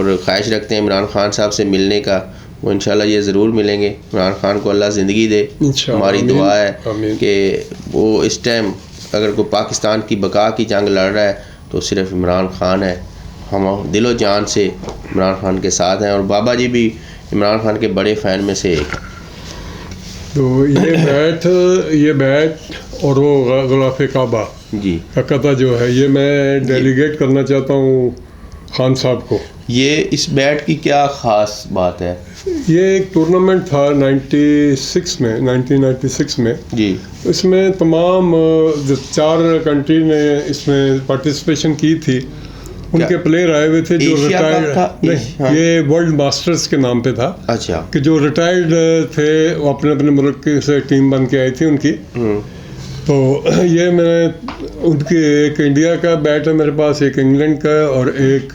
और ख्वाहिश रखते हैं इमरान खान साहब से मिलने का। वो इंशाल्लाह ये ज़रूर मिलेंगे। इमरान खान को अल्लाह ज़िंदगी दे, हमारी दुआ है कि वो इस टाइम अगर कोई पाकिस्तान की बका की जंग लड़ रहा है तो सिर्फ इमरान खान है। हम दिलो जान से इमरान खान के साथ हैं और बाबा जी भी इमरान खान के बड़े फ़ैन में से एक। तो ये बैट और वो ग़िलाफ़े काबा जी का कथा जो है, ये मैं डेलीगेट करना चाहता हूँ खान साहब को। ये इस बैट की क्या ख़ास बात है? ये एक टूर्नामेंट था 1996 में जी। इसमें तमाम 4 कंट्री ने इसमें पार्टिसिपेशन की थी। उनके प्लेयर आए हुए थे जो रिटायर्ड नहीं, ये वर्ल्ड मास्टर्स के नाम पे था। अच्छा। कि जो रिटायर्ड थे वो अपने अपने मुल्क से टीम बन के आई थी उनकी। तो ये मैं उनकी एक इंडिया का बैट है मेरे पास, एक इंग्लैंड का और एक